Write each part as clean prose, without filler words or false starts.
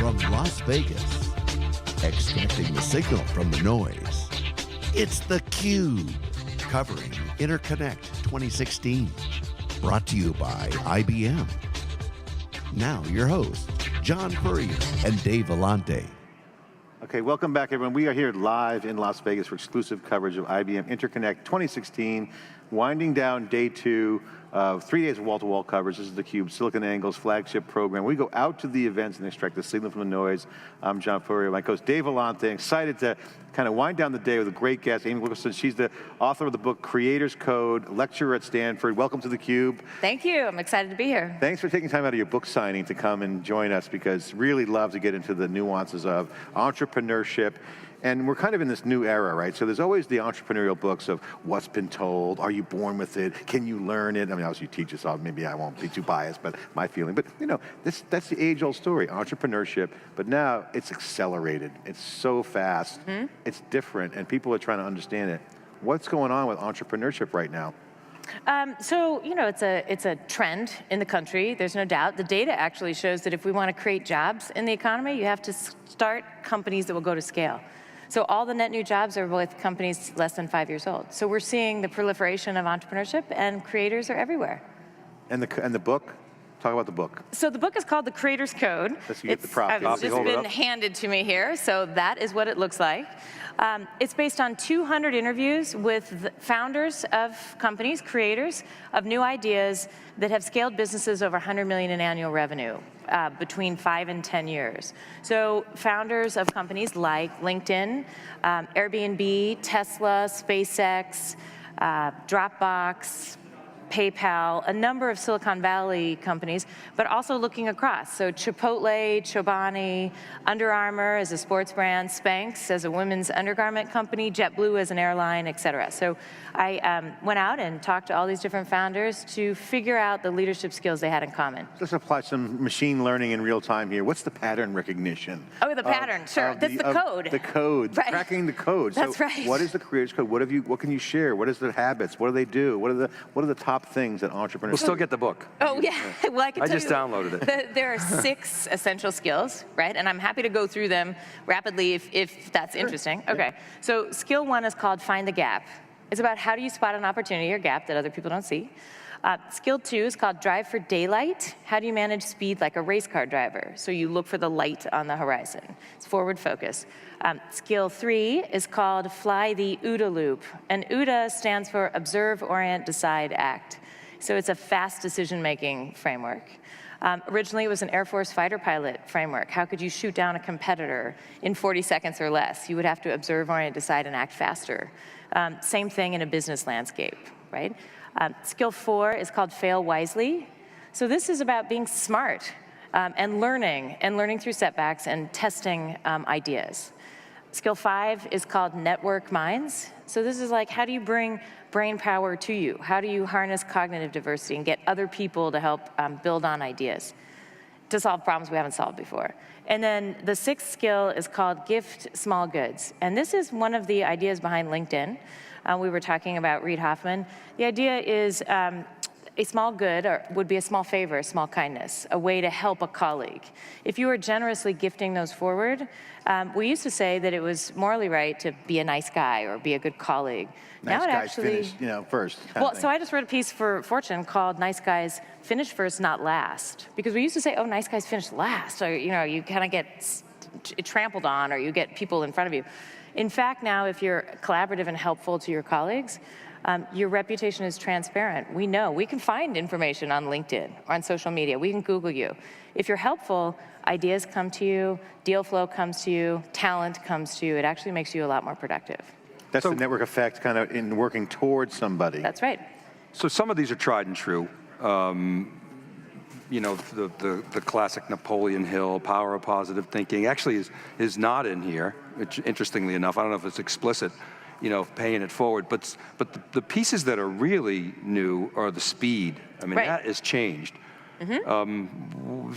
from Las Vegas, extracting the signal from the noise. It's theCUBE, covering Interconnect 2016. Brought to you by IBM. Now your hosts, John Furrier and Dave Vellante. Okay, welcome back everyone. We are here live in Las Vegas for exclusive coverage of IBM Interconnect 2016, winding down day 2 of 3 days of wall-to-wall coverage. This is theCUBE, SiliconANGLE's flagship program. We go out to the events and extract the signal from the noise. I'm John Furrier, my co-host Dave Vellante, excited to kind of wind down the day with a great guest, Amy Wilkinson. She's the author of the book Creators Code, lecturer at Stanford. Welcome to theCUBE. Thank you, I'm excited to be here. Thanks for taking time out of your book signing to come and join us, because really love to get into the nuances of entrepreneurship. And we're kind of in this new era, right? So there's always the entrepreneurial books of what's been told, are you born with it, can you learn it? I mean, obviously you teach us all, maybe I won't be too biased, but my feeling. But you know, that's the age-old story, entrepreneurship, but now it's accelerated. It's so fast, it's different, and people are trying to understand it. What's going on with entrepreneurship right now? So, you know, it's a trend in the country, there's no doubt. The data actually shows that if we want to create jobs in the economy, you have to start companies that will go to scale. So all the net new jobs are with companies less than 5 years old. So we're seeing the proliferation of entrepreneurship, and creators are everywhere. And the book? Talk about the book. So the book is called The Creators Code. Let's get the prop. It's just been handed to me here, so that is what it looks like. It's based on 200 interviews with founders of companies, creators of new ideas that have scaled businesses over 100 million in annual revenue between 5 and 10 years. So founders of companies like LinkedIn, Airbnb, Tesla, SpaceX, Dropbox, PayPal, a number of Silicon Valley companies, but also looking across. So Chipotle, Chobani, Under Armour as a sports brand, Spanx as a women's undergarment company, JetBlue as an airline, et cetera. So I went out and talked to all these different founders to figure out the leadership skills they had in common. Let's apply some machine learning in real time here. What's the pattern recognition? Oh, the pattern, sure. That's the code. The code, right. Cracking the code. That's so right. What is the Creators Code? What can you share? What is their habits? What do they do? What are the top things that entrepreneurs We'll still get the book. Oh, yeah. Well, I just downloaded it. There are 6 essential skills, right? And I'm happy to go through them rapidly if that's interesting. Okay. So skill 1 is called Find the Gap. It's about how do you spot an opportunity or gap that other people don't see. Skill 2 is called Drive for Daylight. How do you manage speed like a race car driver? So you look for the light on the horizon. It's forward focus. Skill 3 is called Fly the OODA loop. And OODA stands for Observe, Orient, Decide, Act. So it's a fast decision-making framework. Originally, it was an Air Force fighter pilot framework. How could you shoot down a competitor in 40 seconds or less? You would have to observe, orient, decide, and act faster. Same thing in a business landscape, right? Skill 4 is called Fail Wisely. So this is about being smart and learning through setbacks and testing ideas. Skill 5 is called Network Minds. So this is like, how do you bring brain power to you? How do you harness cognitive diversity and get other people to help build on ideas to solve problems we haven't solved before? And then the 6th skill is called Gift Small Goods. And this is one of the ideas behind LinkedIn. We were talking about Reid Hoffman. The idea is a small good would be a small favor, a small kindness, a way to help a colleague. If you were generously gifting those forward, we used to say that it was morally right to be a nice guy or be a good colleague. Nice now it guys actually, finish, first. Well, so I just wrote a piece for Fortune called "Nice Guys Finish First, Not Last," because we used to say, "Oh, nice guys finish last," or you kind of get trampled on, or you get people in front of you. In fact, now if you're collaborative and helpful to your colleagues, your reputation is transparent. We know. We can find information on LinkedIn or on social media. We can Google you. If you're helpful, ideas come to you, deal flow comes to you, talent comes to you. It actually makes you a lot more productive. That's the network effect kind of in working towards somebody. That's right. So some of these are tried and true. You know, the classic Napoleon Hill, power of positive thinking, actually is not in here, which, interestingly enough. I don't know if it's explicit, paying it forward, but the pieces that are really new are the speed. I mean, that has changed.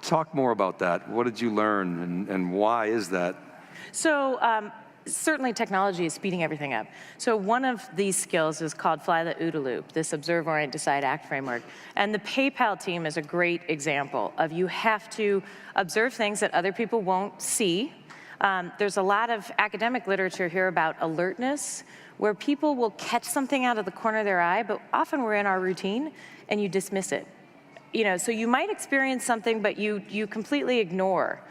Talk more about that. What did you learn, and why is that? So certainly technology is speeding everything up. So one of these skills is called Fly the OODA Loop, this observe, orient, decide, act framework. And the PayPal team is a great example of you have to observe things that other people won't see. There's a lot of academic literature here about alertness, where people will catch something out of the corner of their eye, but often we're in our routine and you dismiss it. So you might experience something, but you completely ignore.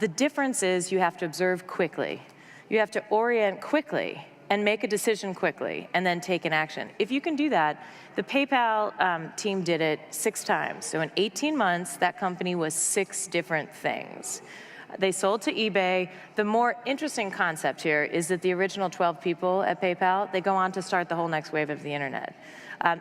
The difference is you have to observe quickly. You have to orient quickly and make a decision quickly and then take an action. If you can do that, the PayPal team did it 6 times. So in 18 months, that company was 6 different things. They sold to eBay. The more interesting concept here is that the original 12 people at PayPal, they go on to start the whole next wave of the internet.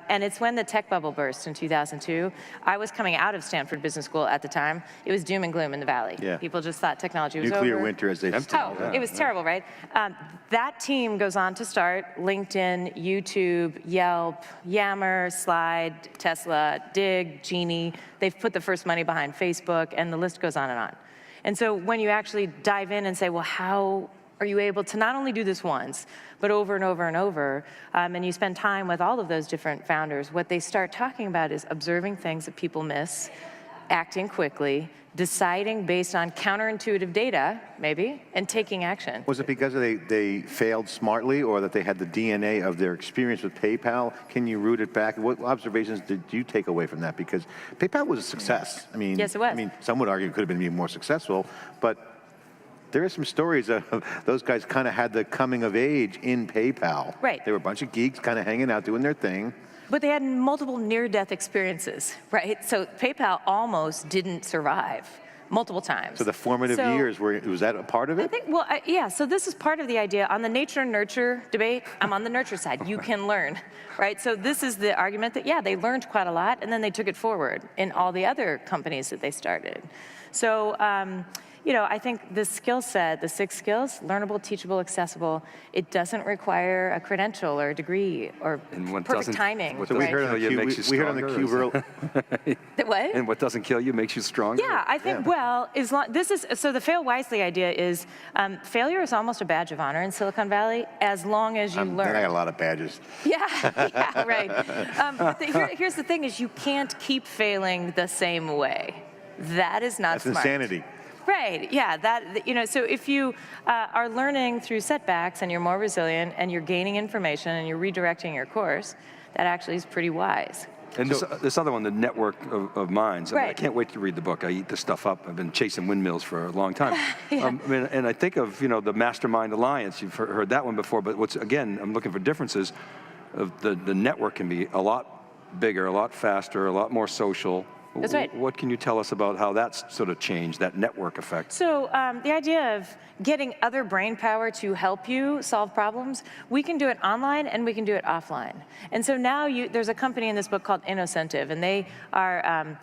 And it's when the tech bubble burst in 2002. I was coming out of Stanford Business School at the time. It was doom and gloom in the Valley. Yeah. People just thought technology was Nuclear over. winter, as they say. Oh, it was terrible, right? That team goes on to start LinkedIn, YouTube, Yelp, Yammer, Slide, Tesla, Dig, Genie. They've put the first money behind Facebook, and the list goes on and on. And so when you actually dive in and say, well, how are you able to not only do this once, but over and over and over, and you spend time with all of those different founders, what they start talking about is observing things that people miss, acting quickly, deciding based on counterintuitive data, maybe, and taking action. Was it because they failed smartly, or that they had the DNA of their experience with PayPal? Can you root it back? What observations did you take away from that? Because PayPal was a success. I mean, yes, it was. I mean, some would argue it could have been even more successful, but there are some stories of those guys kind of had the coming of age in PayPal. Right. They were a bunch of geeks kind of hanging out, doing their thing. But they had multiple near-death experiences, right? So PayPal almost didn't survive multiple times. So the formative years, was that a part of it? I think, well, yeah, so this is part of the idea. On the nature and nurture debate, I'm on the nurture side. You can learn, right? So this is the argument that, yeah, they learned quite a lot, and then they took it forward in all the other companies that they started. So, I think the skill set, the 6 skills, learnable, teachable, accessible, it doesn't require a credential or a degree or perfect timing. So we heard on the cube earlier. What? And what doesn't kill you makes you stronger? Yeah, I think, well, so the fail wisely idea is failure is almost a badge of honor in Silicon Valley as long as you learn. I got a lot of badges. Yeah, right. But here's the thing is you can't keep failing the same way. That is not smart. That's insanity. Right, yeah, so if you are learning through setbacks and you're more resilient and you're gaining information and you're redirecting your course, that actually is pretty wise. And this other one, the network of minds. I mean, I can't wait to read the book. I eat this stuff up. I've been chasing windmills for a long time. Yeah. And I think of, the Mastermind Alliance. You've heard that one before, but I'm looking for differences. The network can be a lot bigger, a lot faster, a lot more social. That's right. What can you tell us about how that's sort of changed, that network effect? So the idea of getting other brain power to help you solve problems, we can do it online and we can do it offline. And so now there's a company in this book called Innocentive, and they are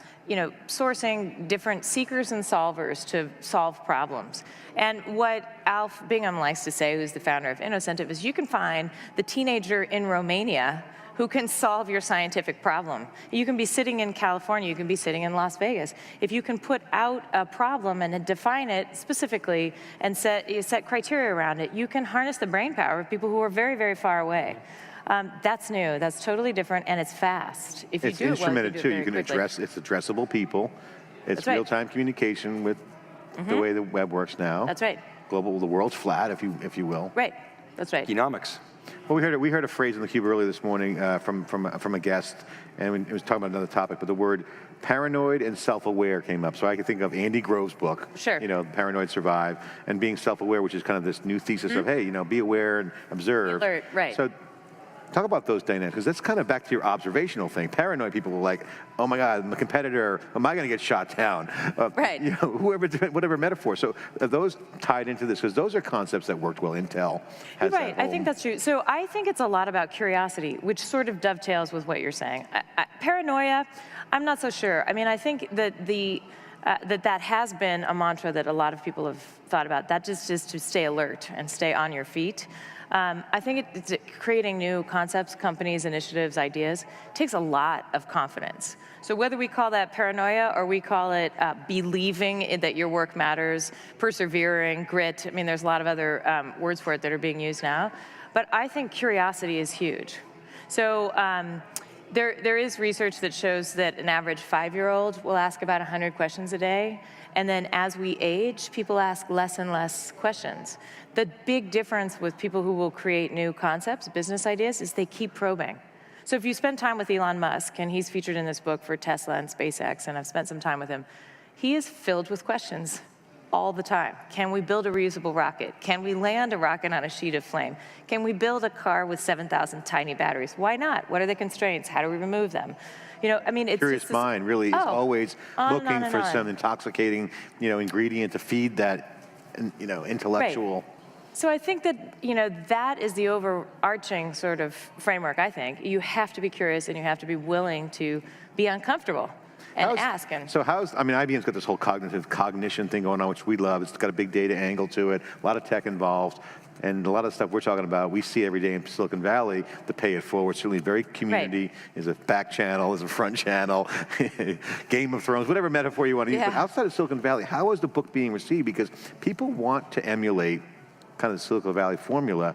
sourcing different seekers and solvers to solve problems. And what Alf Bingham likes to say, who's the founder of Innocentive, is you can find the teenager in Romania who can solve your scientific problem. You can be sitting in California, you can be sitting in Las Vegas. If you can put out a problem and define it specifically and set criteria around it, you can harness the brain power of people who are very, very far away. That's new, that's totally different, and it's fast. If you it's do it well, instrumented too. You can address, it's addressable people. It's real-time communication with the way the web works now. That's right. Global, the world's flat, if you will. Right, that's right. Economics. Well, we heard a phrase in the Cube earlier this morning from a guest, and it was talking about another topic, but the word paranoid and self-aware came up. So I could think of Andy Grove's book, sure. Paranoid Survive, and being self-aware, which is kind of this new thesis of, hey, be aware and observe. Alert, right. So talk about those dynamics, because that's kind of back to your observational thing. Paranoid people were like, oh my God, I'm a competitor, am I going to get shot down? Right. Whatever metaphor. So are those tied into this? Because those are concepts that worked well. Intel has right, that I think that's true. So I think it's a lot about curiosity, which sort of dovetails with what you're saying. Paranoia, I'm not so sure. I mean, I think that the that has been a mantra that a lot of people have thought about. That just is to stay alert and stay on your feet. I think it's creating new concepts, companies, initiatives, ideas, takes a lot of confidence. So whether we call that paranoia or we call it believing that your work matters, persevering, grit, I mean, there's a lot of other words for it that are being used now. But I think curiosity is huge. So there is research that shows that an average 5-year-old will ask about 100 questions a day. And then as we age, people ask less and less questions. The big difference with people who will create new concepts, business ideas, is they keep probing. So if you spend time with Elon Musk, and he's featured in this book for Tesla and SpaceX, and I've spent some time with him, he is filled with questions all the time. Can we build a reusable rocket? Can we land a rocket on a sheet of flame? Can we build a car with 7,000 tiny batteries? Why not? What are the constraints? How do we remove them? You know, I mean, it's Curious just mind really is always looking for on. some intoxicating, ingredient to feed that, intellectual. Right. So I think that, that is the overarching sort of framework, I think. You have to be curious and you have to be willing to be uncomfortable and ask. So IBM's got this whole cognition thing going on, which we love. It's got a big data angle to it, a lot of tech involved. And a lot of stuff we're talking about, we see every day in Silicon Valley, the pay it forward, certainly very community, right. Is a back channel, is a front channel, Game of Thrones, whatever metaphor you want to use. But outside of Silicon Valley, how is the book being received? Because people want to emulate kind of the Silicon Valley formula,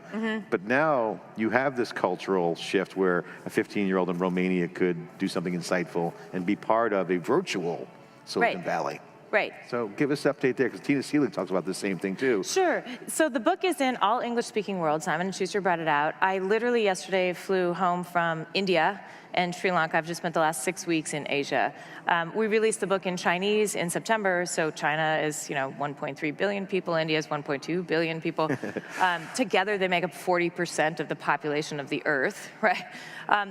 but now you have this cultural shift where a 15-year-old in Romania could do something insightful and be part of a virtual Silicon Valley. Right. So give us an update there, because Tina Seelig talks about the same thing too. Sure. So the book is in all English-speaking world. Simon & Schuster brought it out. I literally yesterday flew home from India and Sri Lanka. I've just spent the last 6 weeks in Asia. We released the book in Chinese in September, so China is 1.3 billion people, India is 1.2 billion people. Together they make up 40% of the population of the Earth, right?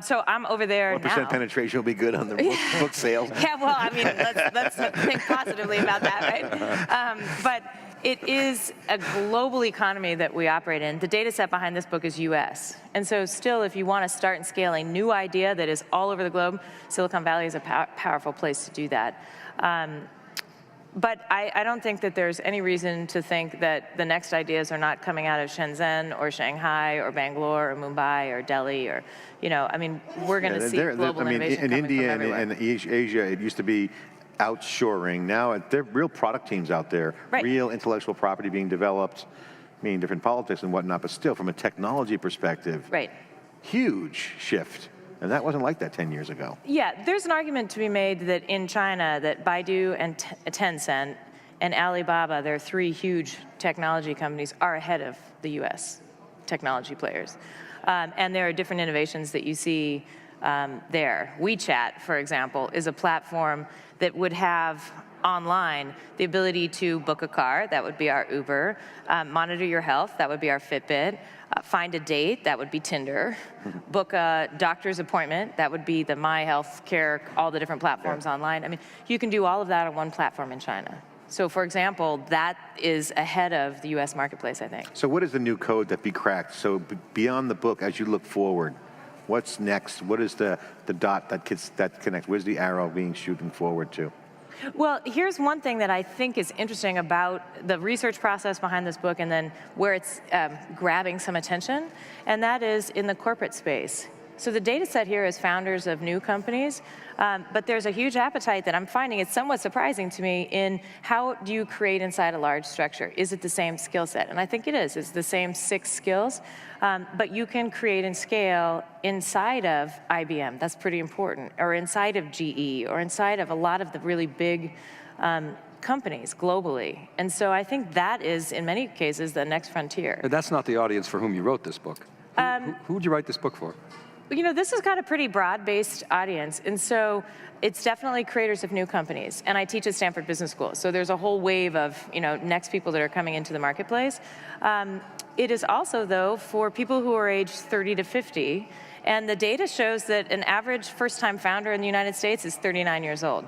So I'm over there now. 1% penetration will be good on the book sales. Yeah, well, I mean, let's think positively about that, right? But it is a global economy that we operate in. The data set behind this book is US. And so still, if you want to start and scale a new idea that is all over the globe, Silicon Valley is a powerful place to do that. But I don't think that there's any reason to think that the next ideas are not coming out of Shenzhen or Shanghai or Bangalore or Mumbai or Delhi or, we're going to see global innovation in coming India from everywhere. and Asia, it used to be outshoring. Now there are real product teams out there, real intellectual property being developed, meaning different politics and whatnot, but still from a technology perspective, huge shift. And that wasn't like that 10 years ago. Yeah, there's an argument to be made that in China that Baidu and Tencent and Alibaba, their 3 huge technology companies, are ahead of the US technology players. And there are different innovations that you see there. WeChat, for example, is a platform that would have online the ability to book a car, that would be our Uber, monitor your health, that would be our Fitbit, find a date, that would be Tinder, book a doctor's appointment, that would be the My Healthcare, all the different platforms online. I mean, you can do all of that on one platform in China. So for example, that is ahead of the US marketplace, I think. So what is the new code that be cracked? So beyond the book, as you look forward, what's next? What is the dot that connects? Where's the arrow being shooting forward to? Well, here's one thing that I think is interesting about the research process behind this book and then where it's grabbing some attention, and that is in the corporate space. So the data set here is founders of new companies, but there's a huge appetite that I'm finding, it's somewhat surprising to me, in how do you create inside a large structure? Is it the same skill set? And I think it is. It's the same 6 skills, but you can create and scale inside of IBM. That's pretty important. Or inside of GE, or inside of a lot of the really big companies globally. And so I think that is, in many cases, the next frontier. But that's not the audience for whom you wrote this book. Who would you write this book for? This has got a pretty broad-based audience, and so it's definitely creators of new companies. And I teach at Stanford Business School, so there's a whole wave of next people that are coming into the marketplace. It is also, though, for people who are aged 30 to 50, and the data shows that an average first-time founder in the United States is 39 years old.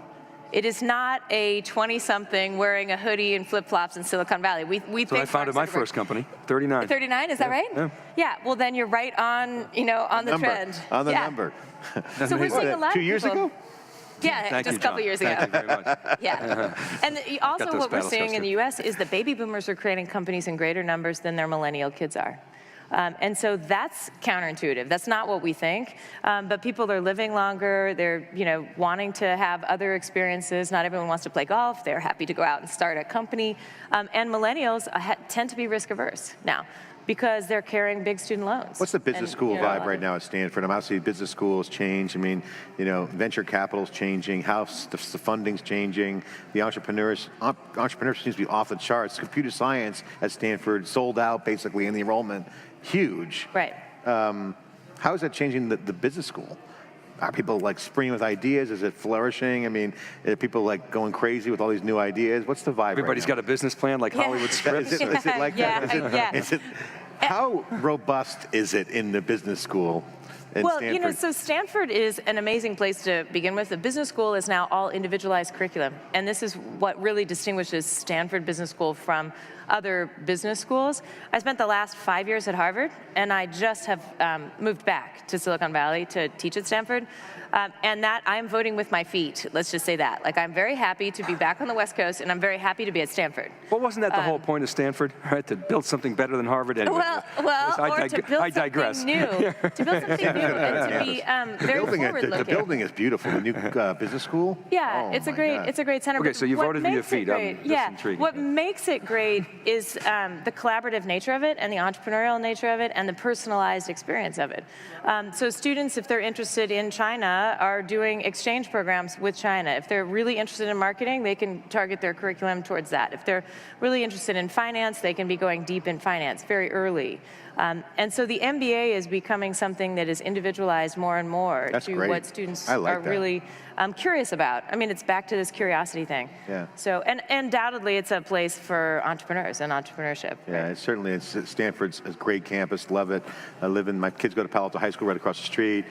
It is not a 20-something wearing a hoodie and flip-flops in Silicon Valley. We So think I founded my first company, 39. 39, is that right? Yeah. Yeah, well then you're right on, on the trend. On the yeah. number. So we're seeing a lot 2 of years people. ago? Yeah, Thank just you, a couple John. years ago. Thank you very much. Yeah. And also those what we're battle seeing scars in the too. US is that baby boomers are creating companies in greater numbers than their millennial kids are. And so that's counterintuitive. That's not what we think. But people are living longer. They're, wanting to have other experiences. Not everyone wants to play golf. They're happy to go out and start a company. And millennials tend to be risk averse now, because they're carrying big student loans. What's the business school vibe right now at Stanford? Obviously, business schools change. I mean, venture capital's changing, how the funding's changing. The entrepreneurship seems to be off the charts. Computer science at Stanford sold out basically in the enrollment, huge. Right. How is that changing the business school? Are people like springing with ideas? Is it flourishing? I mean, are people like going crazy with all these new ideas? What's the vibe? Everybody's got a business plan like Hollywood scripts. Is it like that? How robust is it in the business school? Well, Stanford? so Stanford is an amazing place to begin with. The business school is now all individualized curriculum. And this is what really distinguishes Stanford Business School from other business schools. I spent the last 5 years at Harvard, and I just have moved back to Silicon Valley to teach at Stanford. And that I'm voting with my feet, let's just say that. Like, I'm very happy to be back on the West Coast, and I'm very happy to be at Stanford. Well, wasn't that the whole point of Stanford, right? To build something better than Harvard? Anyway, To build something new. To build something new and to be very forward-looking. The building is beautiful, the new business school. Yeah, Oh, it's a my great God. it's a great center. Okay, But so you what voted with your makes it feet. great- That's intriguing. What makes it great is the collaborative nature of it, and the entrepreneurial nature of it, and the personalized experience of it. So students, if they're interested in China, are doing exchange programs with China. If they're really interested in marketing, they can target their curriculum towards that. If they're really interested in finance, they can be going deep in finance very early. And so the MBA is becoming something that is individualized more and more That's to great. what students I like are that. really curious about. I mean, it's back to this curiosity thing. Yeah. So, and undoubtedly, it's a place for entrepreneurs and entrepreneurship. Yeah, right? it's certainly. Stanford's a great campus. Love it. My kids go to Palo Alto High School right across the street.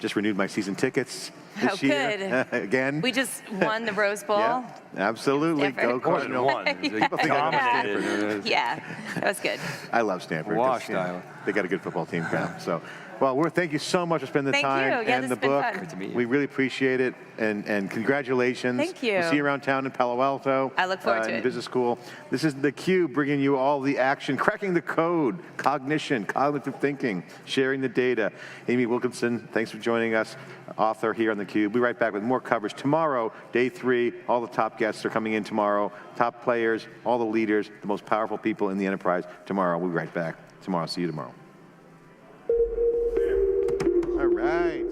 Just renewed my season tickets this year. Good. Again. We just won the Rose Bowl. Yeah, absolutely. Stanford. Go More than Cardinals. one. People think I love Stanford. Dominated. Yeah, that was good. I love Stanford. 'cause, Washed Iowa. They got a good football team now. So, well, thank you so much for spending the Thank time you. Yeah, and this the has been book. fun. Good to meet you. We really appreciate it, and congratulations. Thank you. We'll see you around town in Palo Alto. I look forward to in it. business school. This is theCUBE, bringing you all the action, cracking the code, cognition, cognitive thinking, sharing the data. Amy Wilkinson, thanks for joining us, author here on theCUBE. We'll be right back with more coverage tomorrow, day 3. All the top guests are coming in tomorrow. Top players, all the leaders, the most powerful people in the enterprise tomorrow. We'll be right back tomorrow. See you tomorrow. All right.